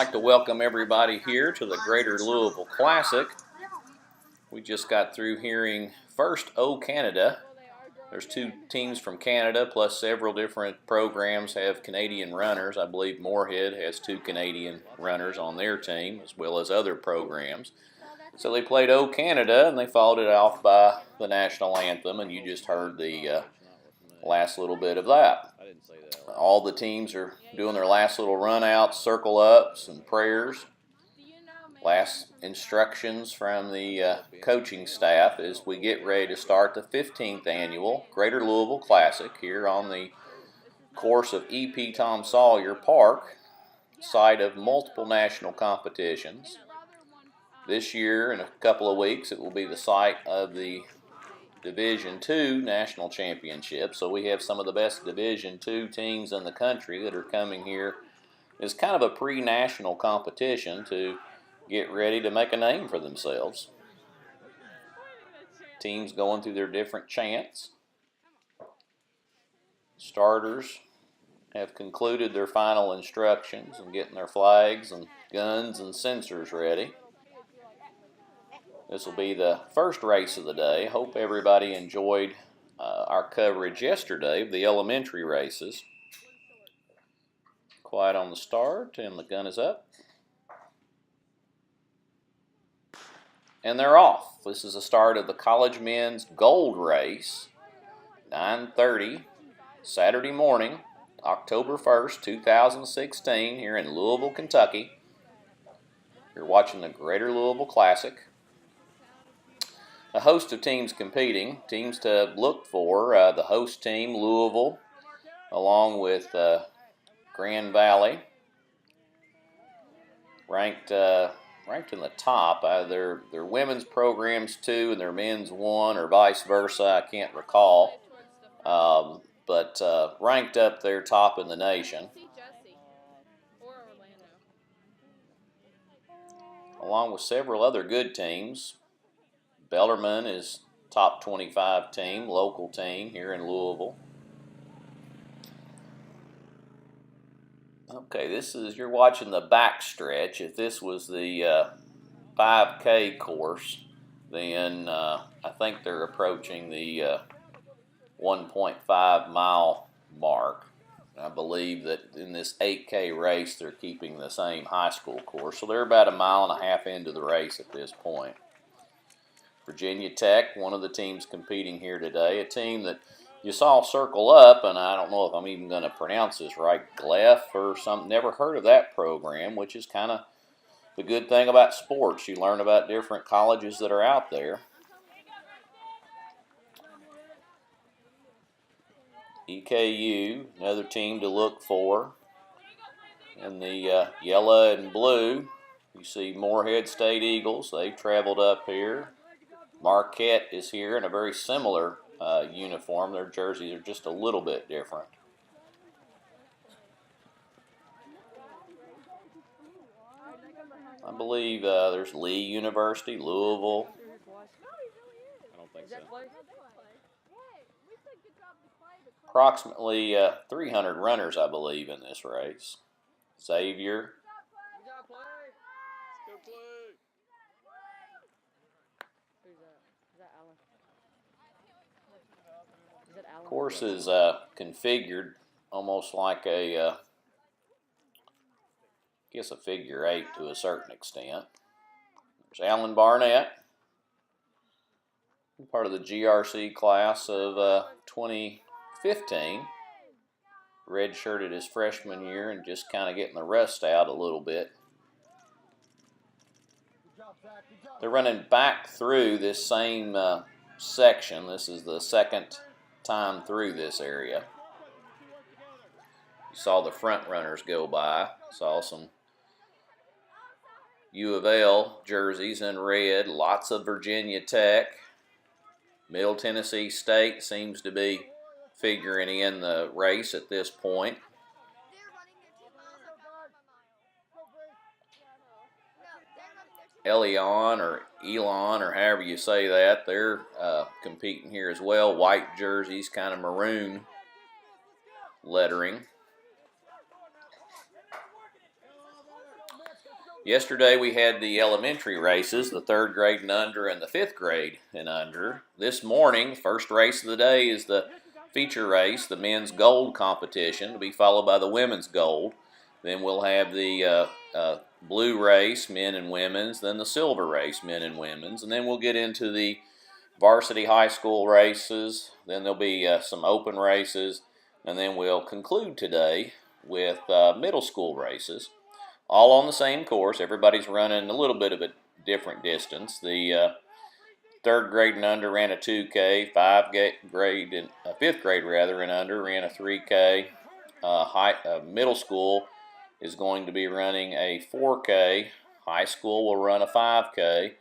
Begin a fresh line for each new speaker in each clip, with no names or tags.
like to welcome everybody here to the Greater Louisville Classic. We just got through hearing first O Canada. There's two teams from Canada, plus several different programs have Canadian runners. I believe Moorhead has two Canadian runners on their team, as well as other programs. So they played O Canada, and they followed it off by the national anthem, and you just heard the last little bit of that. All the teams are doing their last little run-outs, circle-ups, and prayers. Last instructions from the coaching staff as we get ready to start the 15th annual Greater Louisville Classic here on the course of E.P. Tom Sawyer Park, site of multiple national competitions. This year, in a couple of weeks, it will be the site of the Division II National Championship. So we have some of the best Division II teams in the country that are coming here as kind of a pre-national competition to get ready to make a name for themselves. Teams going through their different chants. Starters have concluded their final instructions and getting their flags and guns and sensors ready. This will be the first race of the day. Hope everybody enjoyed our coverage yesterday of the elementary races. Quiet on the start, and the gun is up. And they're off. This is the start of the College Men's Gold Race, 9:30, Saturday morning, October 1st, 2016, here in Louisville, Kentucky. You're watching the Greater Louisville Classic. A host of teams competing, teams to look for. The host team, Louisville, along with Grand Valley, ranked in the top. Their women's programs 2 and their men's 1, or vice versa. I can't recall, but ranked up there top in the nation. Along with several other good teams. Bellarmine is top 25 team, local team here in Louisville. Okay, you're watching the back stretch. If this was the 5K course, then I think they're approaching the 1.5 mile mark. I believe that in this 8K race, they're keeping the same high school course. So they're about a mile and a half into the race at this point. Virginia Tech, one of the teams competing here today, a team that you saw circle up, and I don't know if I'm even going to pronounce this right, Gleff or something. Never heard of that program, which is kind of the good thing about sports. You learn about different colleges that are out there. EKU, another team to look for. In the yellow and blue, you see Moorhead State Eagles. They've traveled up here. Marquette is here in a very similar uniform. Their jerseys are just a little bit different. I believe there's Lee University, Louisville. I don't think so. Approximately 300 runners, I believe, in this race. Xavier. Course is configured almost like a figure 8 to a certain extent. There's Alan Barnett, part of the GRC class of 2015. Redshirted his freshman year and just kind of getting the rust out a little bit. They're running back through this same section. This is the second time through this area. You saw the front runners go by. Saw some U of L jerseys in red. Lots of Virginia Tech. Middle Tennessee State seems to be figuring in the race at this point. Elon or however you say that, they're competing here as well. White jerseys, kind of maroon lettering. Yesterday we had the elementary races, the 3rd grade and under and the 5th grade and under. This morning, first race of the day is the feature race, the men's gold competition, to be followed by the women's gold. Then we'll have the blue race, men and women's, then the silver race, men and women's, and then we'll get into the varsity high school races. Then there'll be some open races, and then we'll conclude today with middle school races. All on the same course. Everybody's running a little bit of a different distance. The 3rd grade and under ran a 2K. 5th grade and under ran a 3K. Middle school is going to be running a 4K. High school will run a 5K.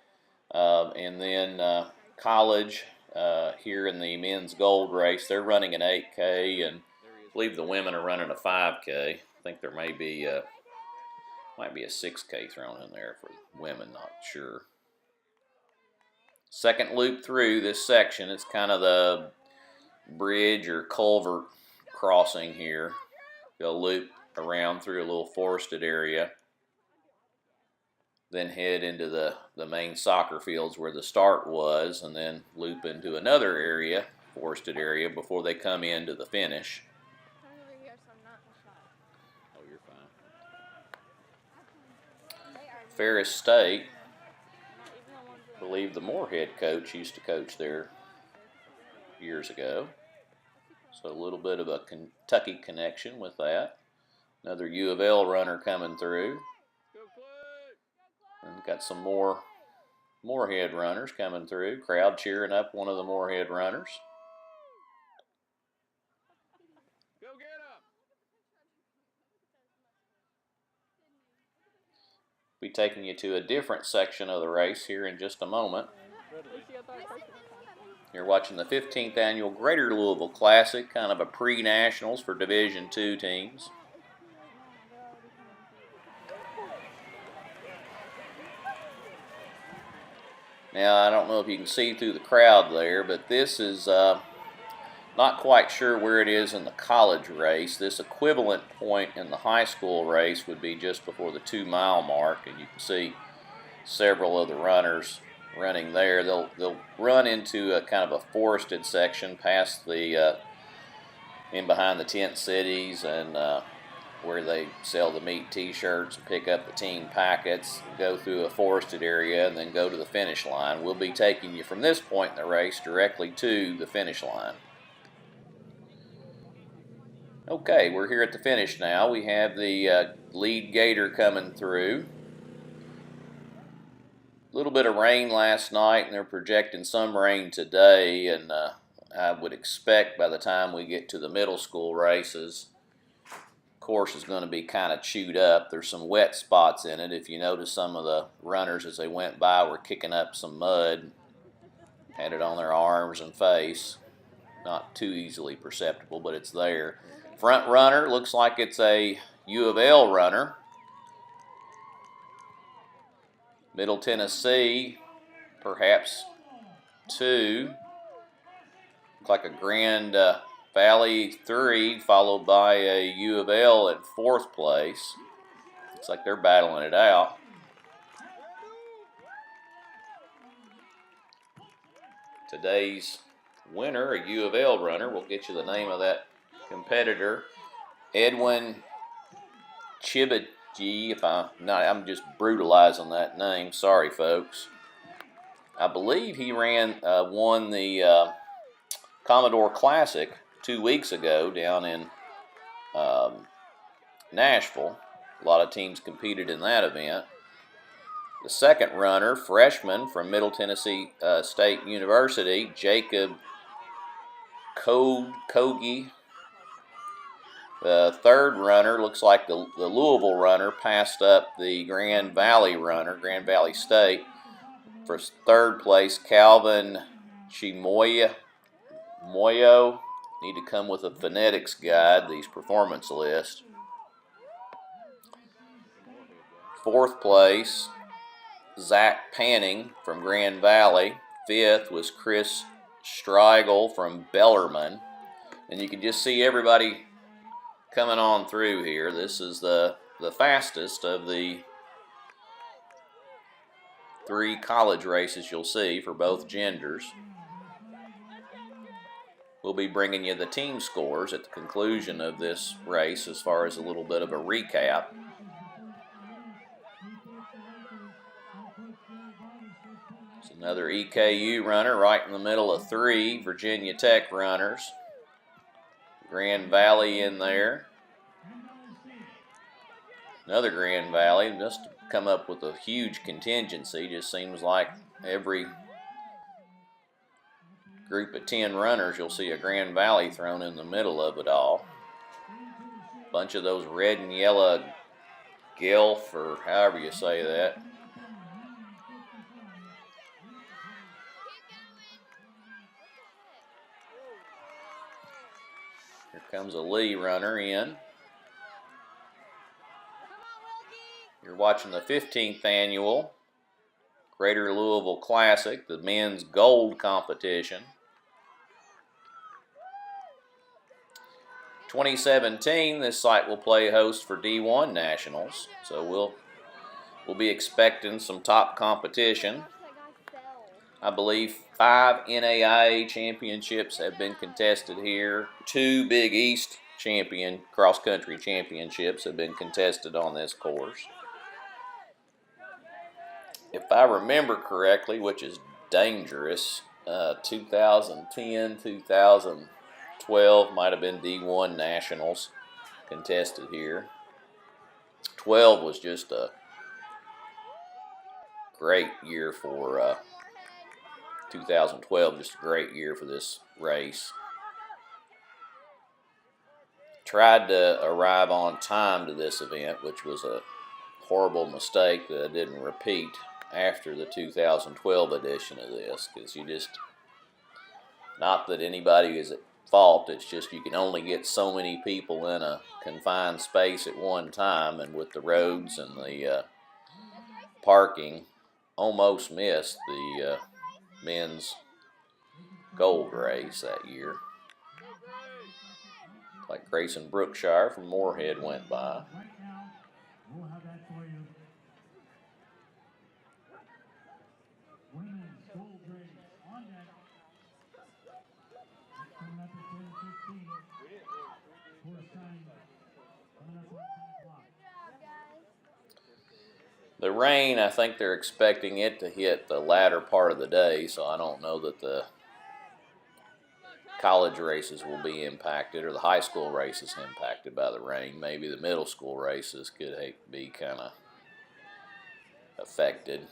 And then college here in the men's gold race, they're running an 8K, and I believe the women are running a 5K. I think there might be a 6K thrown in there for women, not sure. Second loop through this section, it's kind of the bridge or culvert crossing here. You'll loop around through a little forested area, then head into the main soccer fields where the start was, and then loop into another area, forested area, before they come into the finish. Oh, you're fine. Ferris State, I believe the Moorhead coach used to coach there years ago. So a little bit of a Kentucky connection with that. Another U of L runner coming through. And got some more Moorhead runners coming through. Crowd cheering up one of the Moorhead runners. Go get 'em. Be taking you to a different section of the race here in just a moment. You're watching the 15th annual Greater Louisville Classic, kind of a pre-nationals for Division II teams. Now, I don't know if you can see through the crowd there, but this is not quite sure where it is in the college race. This equivalent point in the high school race would be just before the 2-mile mark, and you can see several of the runners running there. They'll run into a kind of a forested section past the in behind the tent cities and where they sell the meat t-shirts and pick up the team packets, go through a forested area, and then go to the finish line. We'll be taking you from this point in the race directly to the finish line. Okay, we're here at the finish now. We have the lead gator coming through. A little bit of rain last night, and they're projecting some rain today, and I would expect by the time we get to the middle school races, course is going to be kind of chewed up. There's some wet spots in it. If you notice, some of the runners as they went by were kicking up some mud, had it on their arms and face. Not too easily perceptible, but it's there. Front runner looks like it's a U of L runner. Middle Tennessee, perhaps 2. Looks like a Grand Valley 3, followed by a U of L in 4th place. Looks like they're battling it out. Today's winner, a U of L runner, we'll get you the name of that competitor, Edwin Chibaji. I'm just brutalizing that name. Sorry, folks. I believe he won the Commodore Classic 2 weeks ago down in Nashville. A lot of teams competed in that event. The second runner, freshman from Middle Tennessee State University, Jacob Kogi. The third runner looks like the Louisville runner passed up the Grand Valley runner, Grand Valley State. For 3rd place, Calvin Chimoyo. Need to come with a phonetics guide, these performance lists. 4th place, Zach Panning from Grand Valley. 5th was Chris Striegel from Bellarmine. And you can just see everybody coming on through here. This is the fastest of the 3 college races you'll see for both genders. We'll be bringing you the team scores at the conclusion of this race as far as a little bit of a recap. It's another EKU runner right in the middle of 3 Virginia Tech runners. Grand Valley in there. Another Grand Valley, just come up with a huge contingency. Just seems like every group of 10 runners, you'll see a Grand Valley thrown in the middle of it all. Bunch of those red and yellow Gelf, or however you say that. Here comes a Lee runner in. You're watching the 15th annual Greater Louisville Classic, the men's gold competition. 2017, this site will play host for D1 Nationals, so we'll be expecting some top competition. I believe 5 NAIA championships have been contested here. 2 Big East cross-country championships have been contested on this course. If I remember correctly, which is dangerous, 2010, 2012 might have been D1 Nationals contested here. 12 was just a great year for 2012, just a great year for this race. Tried to arrive on time to this event, which was a horrible mistake that I didn't repeat after the 2012 edition of this, because you just, not that anybody is at fault, it's just you can only get so many people in a confined space at one time, and with the roads and the parking, almost missed the men's gold race that year. Like Grayson Brookshire from Moorhead went by. The rain, I think they're expecting it to hit the latter part of the day, so I don't know that the college races will be impacted, or the high school races impacted by the rain. Maybe the middle school races could be kind of affected.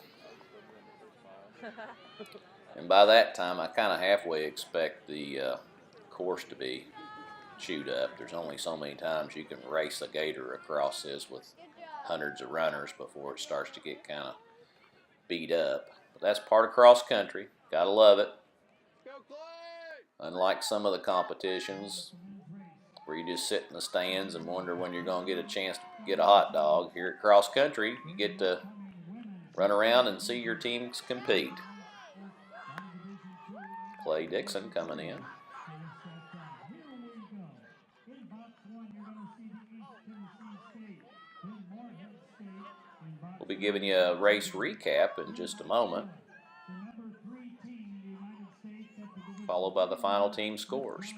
And by that time, I kind of halfway expect the course to be chewed up. There's only so many times you can race a gator across this with hundreds of runners before it starts to get kind of beat up. But that's part of cross country. Gotta love it. Unlike some of the competitions where you just sit in the stands and wonder when you're going to get a chance to get a hot dog, here at cross country, you get to run around and see your teams compete. Clay Dixon coming in. We'll be giving you a race recap in just a moment, followed by the final team scores.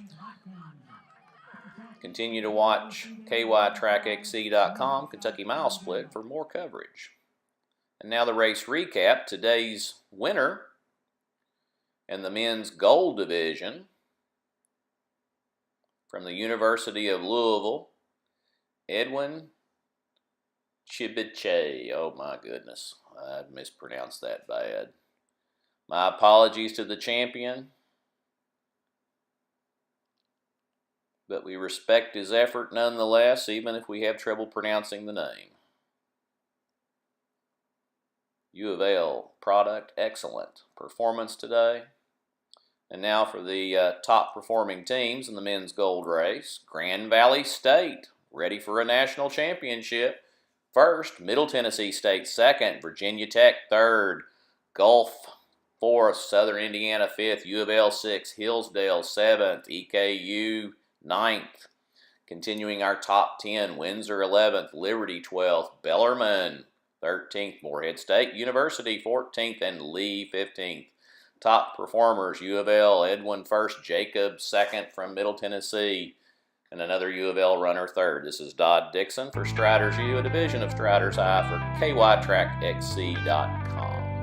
Continue to watch KYTrackXC.com, Kentucky Mile Split, for more coverage. And now the race recap. Today's winner in the men's gold division from the University of Louisville, Edwin Chibiche. Oh my goodness, I mispronounced that bad. My apologies to the champion, but we respect his effort nonetheless, even if we have trouble pronouncing the name. U of L product, excellent performance today. And now for the top performing teams in the men's gold race. Grand Valley State, ready for a national championship. First, Middle Tennessee State second, Virginia Tech third, Gulf fourth, Southern Indiana fifth, U of L sixth, Hillsdale seventh, EKU ninth. Continuing our top 10, Windsor 11th, Liberty 12th, Bellarmine 13th, Morehead State University 14th, and Lee 15th. Top performers, U of L, Edwin first, Jacob second from Middle Tennessee, and another U of L runner third. This is Dodd Dixon for Striders U, a division of Striders High for KYTrackXC.com.